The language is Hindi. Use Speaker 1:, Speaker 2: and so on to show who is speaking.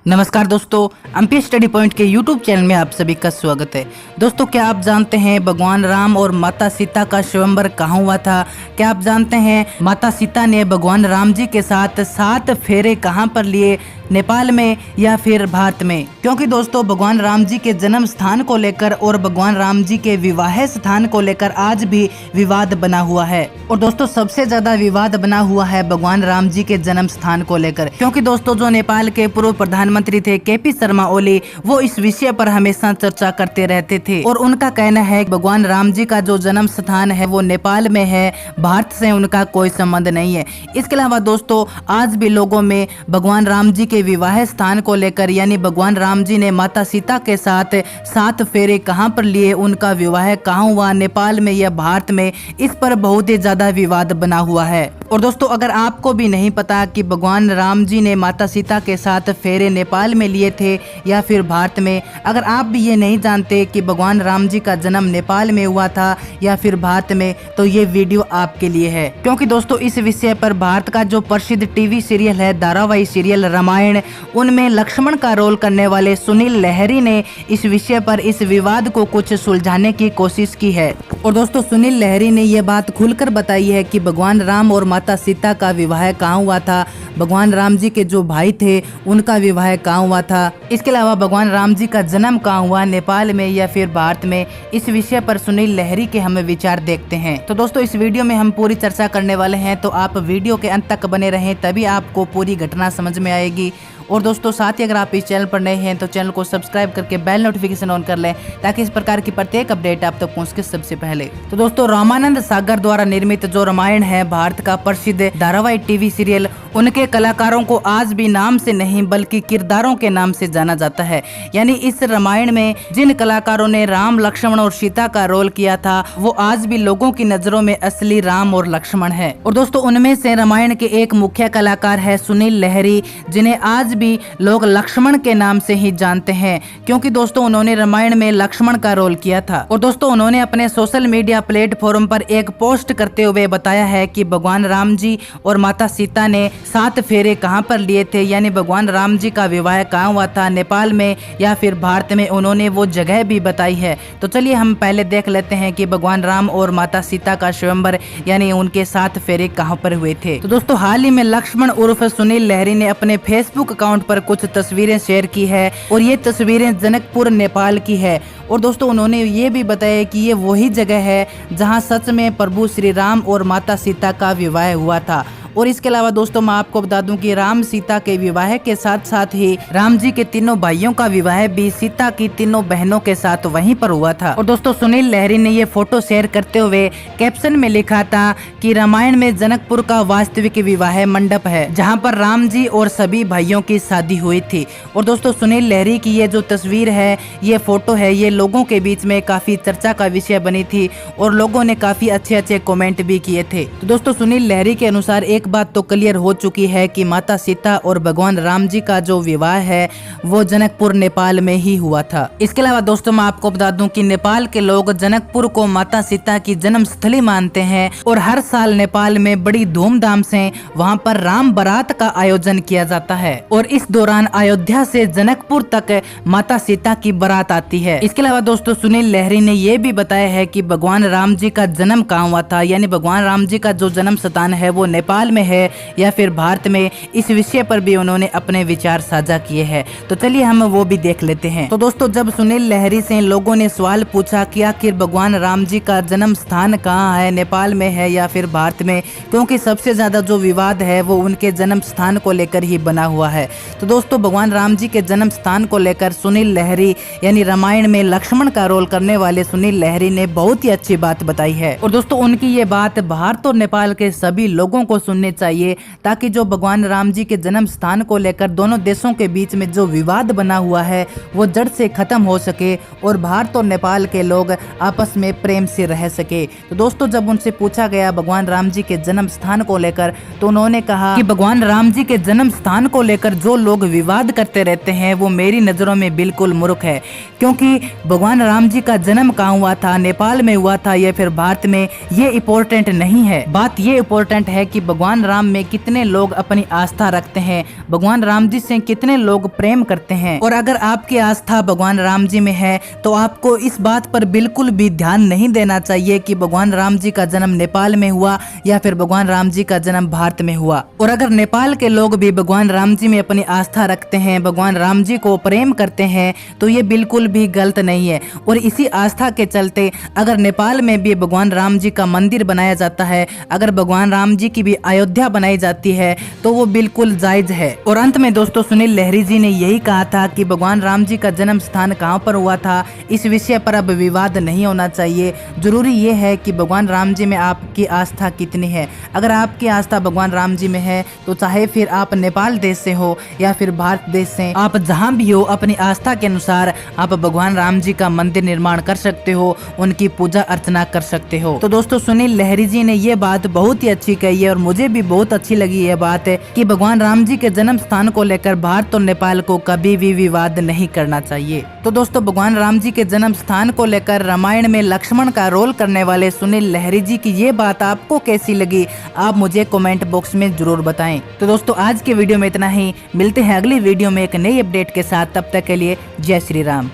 Speaker 1: नमस्कार दोस्तों, एमपी स्टडी पॉइंट के यूट्यूब चैनल में आप सभी का स्वागत है। दोस्तों, क्या आप जानते हैं भगवान राम और माता सीता का स्वयंवर कहाँ हुआ था? क्या आप जानते हैं माता सीता ने भगवान राम जी के साथ 7 फेरे कहाँ पर लिए, नेपाल में या फिर भारत में? क्योंकि दोस्तों भगवान राम जी के जन्म स्थान को लेकर और भगवान राम जी के विवाह स्थान को लेकर आज भी विवाद बना हुआ है। और दोस्तों सबसे ज्यादा विवाद बना हुआ है भगवान राम जी के जन्म स्थान को लेकर, क्योंकि दोस्तों जो नेपाल के पूर्व प्रधानमंत्री थे केपी शर्मा ओली, वो इस विषय पर हमेशा चर्चा करते रहते थे और उनका कहना है कि भगवान राम जी का जो जन्म स्थान है वो नेपाल में है, भारत से उनका कोई संबंध नहीं है। इसके अलावा दोस्तों आज भी लोगों में भगवान राम जी के विवाह स्थान को लेकर, यानी भगवान राम जी ने माता सीता के साथ 7 फेरे कहां पर लिए, उनका विवाह कहां हुआ, नेपाल में या भारत में, इस पर बहुत ही ज्यादा विवाद बना हुआ है। और दोस्तों अगर आपको भी नहीं पता कि भगवान राम जी ने माता सीता के साथ फेरे नेपाल में लिए थे या फिर भारत में, अगर आप भी ये नहीं जानते कि भगवान राम जी का जन्म नेपाल में हुआ था या फिर भारत में, तो ये वीडियो आपके लिए है। क्योंकि दोस्तों इस विषय पर भारत का जो प्रसिद्ध टीवी सीरियल है, धारावाहिक सीरियल रामायण, उनमें लक्ष्मण का रोल करने वाले सुनील लहरी ने इस विषय पर इस विवाद को कुछ सुलझाने की कोशिश की है। और दोस्तों सुनील लहरी ने यह बात खुलकर बताई है कि भगवान राम और माता सीता का विवाह कहाँ हुआ था, भगवान राम जी के जो भाई थे उनका विवाह कहाँ हुआ था, इसके अलावा भगवान राम जी का जन्म कहाँ हुआ, नेपाल में या फिर भारत में। इस विषय पर सुनील लहरी के हम विचार देखते हैं। तो दोस्तों इस वीडियो में हम पूरी चर्चा करने वाले हैं, तो आप वीडियो के अंत तक बने रहें, तभी आपको पूरी घटना समझ में आएगी। और दोस्तों साथ ही अगर आप इस चैनल पर नए हैं तो चैनल को सब्सक्राइब करके बेल नोटिफिकेशन ऑन कर लें, ताकि इस प्रकार की प्रत्येक अपडेट आप तक पहुंच के सबसे पहले। तो दोस्तों रामानंद सागर द्वारा निर्मित जो रामायण है, भारत का प्रसिद्ध धारावाहिक टीवी सीरियल, उनके कलाकारों को आज भी नाम से नहीं बल्कि किरदारों के नाम से जाना जाता है। यानी इस रामायण में जिन कलाकारों ने राम, लक्ष्मण और सीता का रोल किया था, वो आज भी लोगों की नजरों में असली राम और लक्ष्मण है। और दोस्तों उनमें से रामायण के एक मुख्य कलाकार है सुनील लहरी, जिन्हें आज भी लोग लक्ष्मण के नाम से ही जानते हैं, क्योंकि दोस्तों उन्होंने रामायण में लक्ष्मण का रोल किया था। और दोस्तों उन्होंने अपने सोशल मीडिया प्लेटफॉर्म पर एक पोस्ट करते हुए बताया है कि भगवान राम जी और माता सीता ने 7 फेरे कहां पर लिए थे, यानी भगवान राम जी का विवाह कहां हुआ था, नेपाल में या फिर भारत में, उन्होंने वो जगह भी बताई है। तो चलिए हम पहले देख लेते हैं कि भगवान राम और माता सीता का स्वयंवर यानी उनके 7 फेरे कहां पर हुए थे। तो दोस्तों हाल ही में लक्ष्मण उर्फ सुनील लहरी ने अपने फेसबुक अकाउंट पर कुछ तस्वीरें शेयर की है, और ये तस्वीरें जनकपुर नेपाल की है। और दोस्तों उन्होंने ये भी बताया कि ये वही जगह है जहां सच में प्रभु श्री राम और माता सीता का विवाह हुआ था। और इसके अलावा दोस्तों मैं आपको बता दूं कि राम सीता के विवाह के साथ साथ ही राम जी के तीनों भाइयों का विवाह भी सीता की तीनों बहनों के साथ वहीं पर हुआ था। और दोस्तों सुनील लहरी ने ये फोटो शेयर करते हुए कैप्शन में लिखा था कि रामायण में जनकपुर का वास्तविक विवाह मंडप है, जहां पर राम जी और सभी भाइयों की शादी हुई थी। और दोस्तों सुनील लहरी की ये जो तस्वीर है, ये फोटो है, ये लोगों के बीच में काफी चर्चा का विषय बनी थी और लोगों ने काफी अच्छे कमेंट भी किए थे। तो दोस्तों सुनील लहरी के अनुसार एक बात तो क्लियर हो चुकी है कि माता सीता और भगवान राम जी का जो विवाह है वो जनकपुर नेपाल में ही हुआ था। इसके अलावा दोस्तों मैं आपको बता दूं कि नेपाल के लोग जनकपुर को माता सीता की जन्म स्थली मानते हैं और हर साल नेपाल में बड़ी धूमधाम से वहां पर राम बारात का आयोजन किया जाता है, और इस दौरान अयोध्या से जनकपुर तक माता सीता की बारात आती है। इसके अलावा दोस्तों सुनील लहरी ने यह भी बताया है कि भगवान राम जी का जन्म कहाँ हुआ था, यानी भगवान राम जी का जो जन्म स्थान है वो नेपाल में है या फिर भारत में, इस विषय पर भी उन्होंने अपने विचार साझा किए हैं। तो चलिए हम वो भी देख लेते हैं। तो दोस्तों जब सुनील लहरी से लोगों ने सवाल पूछा कि आखिर भगवान राम जी का जन्म स्थान कहाँ है, नेपाल में है या फिर भारत में, क्योंकि सबसे ज्यादा जो विवाद है वो उनके जन्म स्थान को लेकर ही बना हुआ है। तो दोस्तों भगवान राम जी के जन्म स्थान को लेकर सुनील लहरी यानी रामायण में लक्ष्मण का रोल करने वाले सुनील लहरी ने बहुत ही अच्छी बात बताई है। और दोस्तों उनकी ये बात भारत और नेपाल के सभी लोगों को सुननी चाहिए, ताकि जो भगवान राम जी के जन्म स्थान को लेकर दोनों देशों के बीच में जो विवाद बना हुआ है वो जड़ से खत्म हो सके और भारत और नेपाल के लोग आपस में प्रेम से रह सके। तो दोस्तों जब उनसे पूछा गया भगवान राम जी के जन्म स्थान को लेकर, तो उन्होंने कहा कि भगवान राम जी के जन्म स्थान को लेकर जो लोग विवाद करते रहते हैं वो मेरी नजरों में बिल्कुल मूर्ख है, क्योंकि भगवान राम जी का जन्म कहाँ हुआ था, नेपाल में हुआ था या फिर भारत में, ये इम्पोर्टेंट नहीं है। बात ये इम्पोर्टेंट है कि भगवान भगवान राम में कितने लोग अपनी आस्था रखते हैं, भगवान राम जी से कितने लोग प्रेम करते हैं। और अगर आपकी आस्था भगवान राम जी में है तो आपको इस बात पर बिल्कुल भी ध्यान नहीं देना चाहिए कि भगवान राम जी का जन्म नेपाल में हुआ या फिर भगवान राम जी का जन्म भारत में हुआ। और अगर नेपाल के लोग भी भगवान राम जी में अपनी आस्था रखते हैं, भगवान राम जी को प्रेम करते हैं, तो ये बिल्कुल भी गलत नहीं है। और इसी आस्था के चलते अगर नेपाल में भी भगवान राम जी का मंदिर बनाया जाता है, अगर भगवान राम जी की भी अयोध्या बनाई जाती है तो वो बिल्कुल जायज है। और अंत में दोस्तों सुनील लहरी जी ने यही कहा था कि भगवान राम जी का जन्म स्थान कहाँ पर हुआ था, इस विषय पर अब विवाद नहीं होना चाहिए। जरूरी ये है कि भगवान राम जी में आपकी आस्था कितनी है। अगर आपकी आस्था भगवान राम जी में है तो चाहे फिर आप नेपाल देश से हो या फिर भारत देश से, आप जहां भी हो अपनी आस्था के अनुसार आप भगवान राम जी का मंदिर निर्माण कर सकते हो, उनकी पूजा अर्चना कर सकते हो। तो दोस्तों सुनील लहरी जी ने ये बात बहुत ही अच्छी कही है और मुझे भी बहुत अच्छी लगी ये बात है कि भगवान राम जी के जन्म स्थान को लेकर भारत और नेपाल को कभी भी विवाद नहीं करना चाहिए। तो दोस्तों भगवान राम जी के जन्म स्थान को लेकर रामायण में लक्ष्मण का रोल करने वाले सुनील लहरी जी की ये बात आपको कैसी लगी, आप मुझे कमेंट बॉक्स में जरूर बताएं। तो दोस्तों आज के वीडियो में इतना ही, मिलते हैं अगली वीडियो में एक नई अपडेट के साथ। तब तक के लिए जय श्री राम।